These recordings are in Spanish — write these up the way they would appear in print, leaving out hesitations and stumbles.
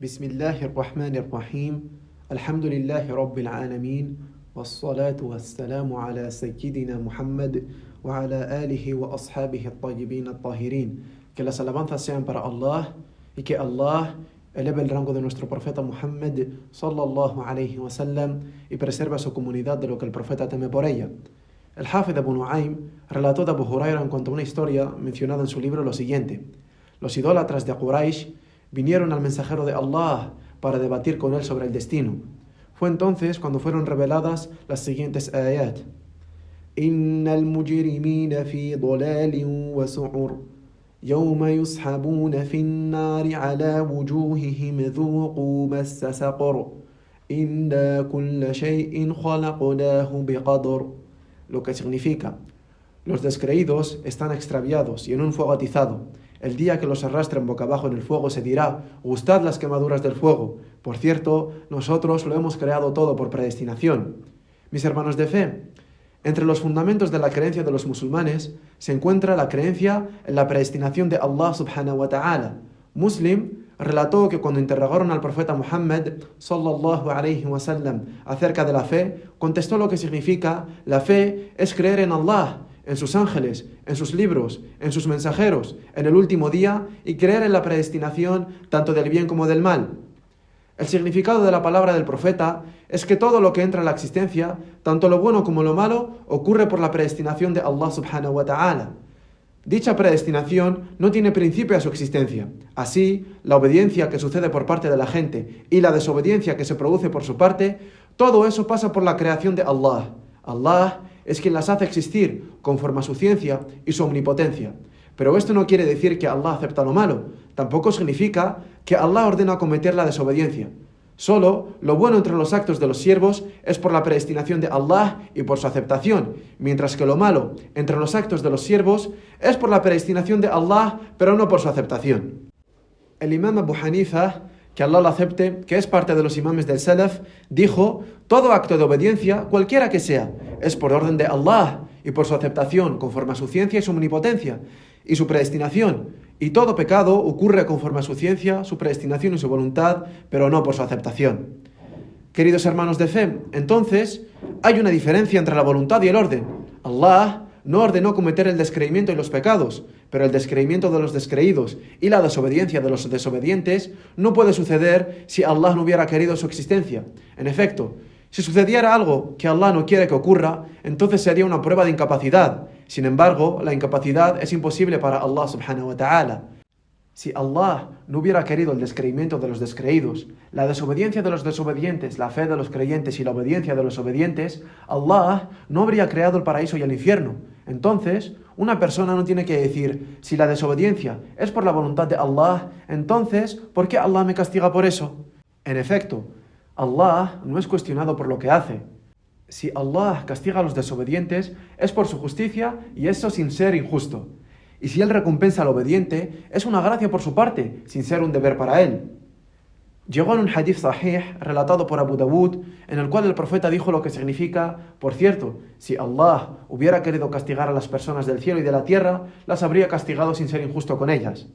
بسم الله الرحمن الرحيم الحمد لله رب العالمين والصلاة والسلام على سيدنا Muhammad وعلى آله وأصحابه الطيبين الطاهرين. Que las alabanzas sean para Allah y que Allah eleve el rango de nuestro profeta Muhammad sallallahu alayhi wa sallam y preserve a su comunidad de lo que el profeta teme por ella. El Hafid Abu Nu'aym relató de Abu Huraira en cuanto a una historia mencionada en su libro lo siguiente: los idólatras de Quraysh vinieron al mensajero de Allah para debatir con él sobre el destino. Fue entonces cuando fueron reveladas las siguientes ayat: Innal mujrimina fi dalalin wa su'ur yawma yushabuna fin nari ala wujuhihim dhuqu massa saqar inna kulla shay'in khalaqnahu biqadr. Lo que significa: los descreídos están extraviados y en un fuego atizado. El día que los arrastren boca abajo en el fuego se dirá: gustad las quemaduras del fuego. Por cierto, nosotros lo hemos creado todo por predestinación. Mis hermanos de fe, entre los fundamentos de la creencia de los musulmanes se encuentra la creencia en la predestinación de Allah subhanahu wa ta'ala. Muslim relató que cuando interrogaron al profeta Muhammad sallallahu alayhi wa sallam acerca de la fe, contestó lo que significa: la fe es creer en Allah, en sus ángeles, en sus libros, en sus mensajeros, en el último día y creer en la predestinación tanto del bien como del mal. El significado de la palabra del profeta es que todo lo que entra en la existencia, tanto lo bueno como lo malo, ocurre por la predestinación de Allah subhanahu wa ta'ala. Dicha predestinación no tiene principio a su existencia. Así, la obediencia que sucede por parte de la gente y la desobediencia que se produce por su parte, todo eso pasa por la creación de Allah. Allah es quien las hace existir conforme a su ciencia y su omnipotencia. Pero esto no quiere decir que Allah acepta lo malo. Tampoco significa que Allah ordena cometer la desobediencia. Solo lo bueno entre los actos de los siervos es por la predestinación de Allah y por su aceptación, mientras que lo malo entre los actos de los siervos es por la predestinación de Allah, pero no por su aceptación. El imam Abu Hanifa, que Allah lo acepte, que es parte de los imames del Salaf, dijo: todo acto de obediencia, cualquiera que sea, es por orden de Allah y por su aceptación, conforme a su ciencia y su omnipotencia y su predestinación. Y todo pecado ocurre conforme a su ciencia, su predestinación y su voluntad, pero no por su aceptación. Queridos hermanos de fe, entonces hay una diferencia entre la voluntad y el orden. Allah no ordenó cometer el descreimiento y los pecados, pero el descreimiento de los descreídos y la desobediencia de los desobedientes no puede suceder si Allah no hubiera querido su existencia. En efecto, si sucediera algo que Allah no quiere que ocurra, entonces sería una prueba de incapacidad. Sin embargo, la incapacidad es imposible para Allah subhanahu wa ta'ala. Si Allah no hubiera querido el descreimiento de los descreídos, la desobediencia de los desobedientes, la fe de los creyentes y la obediencia de los obedientes, Allah no habría creado el paraíso y el infierno. Entonces, una persona no tiene que decir: si la desobediencia es por la voluntad de Allah, entonces, ¿por qué Allah me castiga por eso? En efecto, Allah no es cuestionado por lo que hace. Si Allah castiga a los desobedientes, es por su justicia y eso sin ser injusto. Y si Él recompensa al obediente, es una gracia por su parte, sin ser un deber para Él. Llegó en un hadith sahih, relatado por Abu Dawud, en el cual el profeta dijo lo que significa: por cierto, si Allah hubiera querido castigar a las personas del cielo y de la tierra, las habría castigado sin ser injusto con ellas.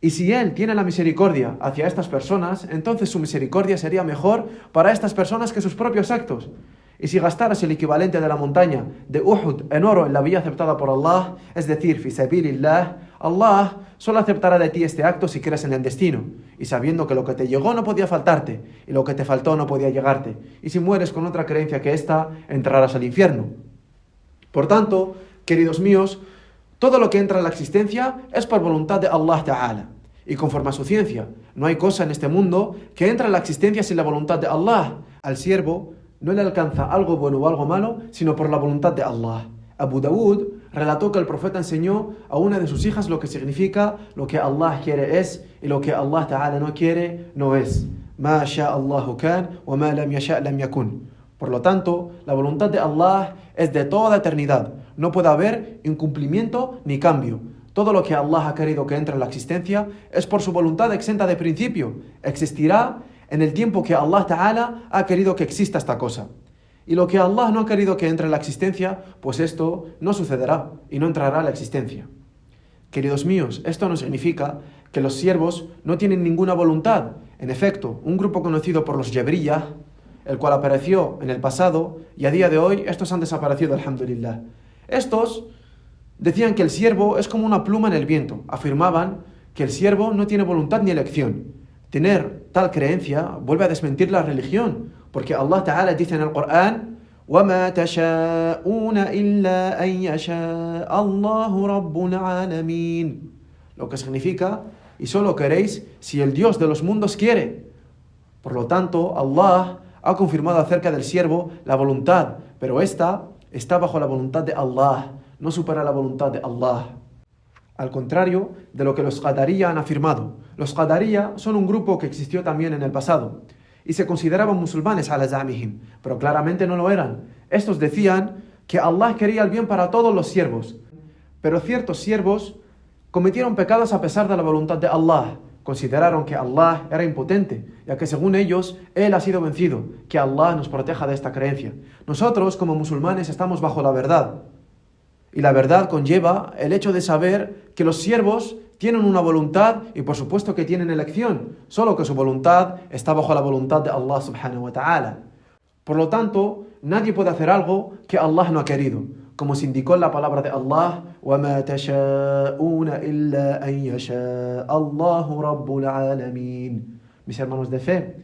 Y si Él tiene la misericordia hacia estas personas, entonces su misericordia sería mejor para estas personas que sus propios actos. Y si gastaras el equivalente de la montaña de Uhud en oro en la vía aceptada por Allah, es decir, fi sabilillah, Allah solo aceptará de ti este acto si crees en el destino, y sabiendo que lo que te llegó no podía faltarte, y lo que te faltó no podía llegarte, y si mueres con otra creencia que esta, entrarás al infierno. Por tanto, queridos míos, todo lo que entra en la existencia es por voluntad de Allah Ta'ala, y conforme a su ciencia. No hay cosa en este mundo que entra en la existencia sin la voluntad de Allah. Al siervo no le alcanza algo bueno o algo malo, sino por la voluntad de Allah. Abu Dawud relató que el profeta enseñó a una de sus hijas lo que significa: lo que Allah quiere es, y lo que Allah Ta'ala no quiere, no es. Ma sha'Allahu kan, wa ma lam yasha' lam yakun. Por lo tanto, la voluntad de Allah es de toda eternidad. No puede haber incumplimiento ni cambio. Todo lo que Allah ha querido que entre en la existencia es por su voluntad exenta de principio. Existirá en el tiempo que Allah Ta'ala ha querido que exista esta cosa. Y lo que Allah no ha querido que entre en la existencia, pues esto no sucederá y no entrará a la existencia. Queridos míos, esto no significa que los siervos no tienen ninguna voluntad. En efecto, un grupo conocido por los Jabriyah, el cual apareció en el pasado, y a día de hoy estos han desaparecido, alhamdulillah. Estos decían que el siervo es como una pluma en el viento. Afirmaban que el siervo no tiene voluntad ni elección. Tener tal creencia vuelve a desmentir la religión, porque Allah Ta'ala dice en el Corán: وَمَا تَشَاءُونَ إِلَّا أَن يَشَاءَ اللَّهُ رَبُّ الْعَالَمِينَ. Lo que significa: y solo queréis si el Dios de los mundos quiere. Por lo tanto, Allah ha confirmado acerca del siervo la voluntad, pero esta está bajo la voluntad de Allah, no supera la voluntad de Allah. Al contrario de lo que los Qadariyya han afirmado. Los Qadariyya son un grupo que existió también en el pasado y se consideraban musulmanes ala zamihim, pero claramente no lo eran. Estos decían que Allah quería el bien para todos los siervos, pero ciertos siervos cometieron pecados a pesar de la voluntad de Allah. Consideraron que Allah era impotente, ya que según ellos, Él ha sido vencido. Que Allah nos proteja de esta creencia. Nosotros, como musulmanes, estamos bajo la verdad. Y la verdad conlleva el hecho de saber que los siervos tienen una voluntad y por supuesto que tienen elección, solo que su voluntad está bajo la voluntad de Allah subhanahu wa ta'ala. Por lo tanto, nadie puede hacer algo que Allah no ha querido. Como se indicó en la palabra de Allah: وَمَا تَشَاءُونَ إِلَّا أَن يَشَاءَ اللَّهُ رَبُّ الْعَالَمِينَ. Mis hermanos de fe,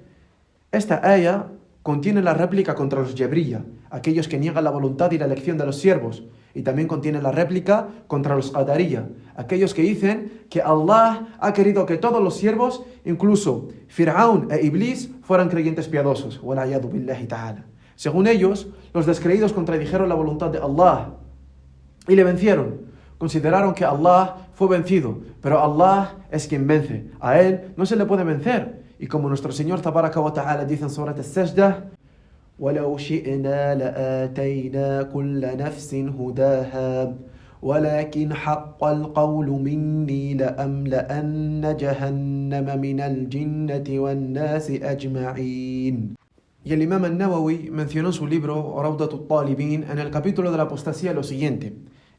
esta aya contiene la réplica contra los Jabriyya, aquellos que niegan la voluntad y la elección de los siervos, y también contiene la réplica contra los Qadariyya, aquellos que dicen que Allah ha querido que todos los siervos, incluso Fir'aun e Iblis, fueran creyentes piadosos. وَالْعِيَاذُ بِاللَّهِ تَعَالَى. Según ellos, los descreídos contradijeron la voluntad de Allah y le vencieron. Consideraron que Allah fue vencido, pero Allah es quien vence. A Él no se le puede vencer. Y como nuestro Señor Tabaraka wa Ta'ala dice en Surat As-Sajdah: وَلَوْ شِئْنَا لَآتَيْنَا كُلَّ نَفْسٍ هُدَاهَا وَلَكِنْ حَقَّ الْقَوْلُ مِنِّي لَأَمْلَأَنَّ جَهَنَّمَ مِنَ الْجِنَّةِ وَالنَّاسِ أَجْمَعِينَ. Y el Imam al-Nawawi mencionó en su libro Rawdatut Talibin en el capítulo de la apostasía lo siguiente: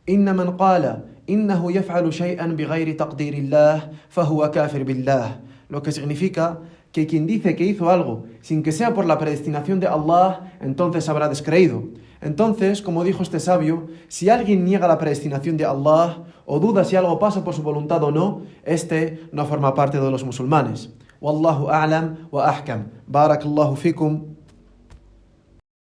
إن من قال إنه يفعل شيئا بغير تقدير الله فهو كافر بالله. Lo que significa que quien dice que hizo algo sin que sea por la predestinación de Allah, entonces habrá descreído. Entonces, como dijo este sabio, si alguien niega la predestinación de Allah o duda si algo pasa por su voluntad o no, este no forma parte de los musulmanes. Wallahu a'lam wa ahkam. Barakallahu fikum.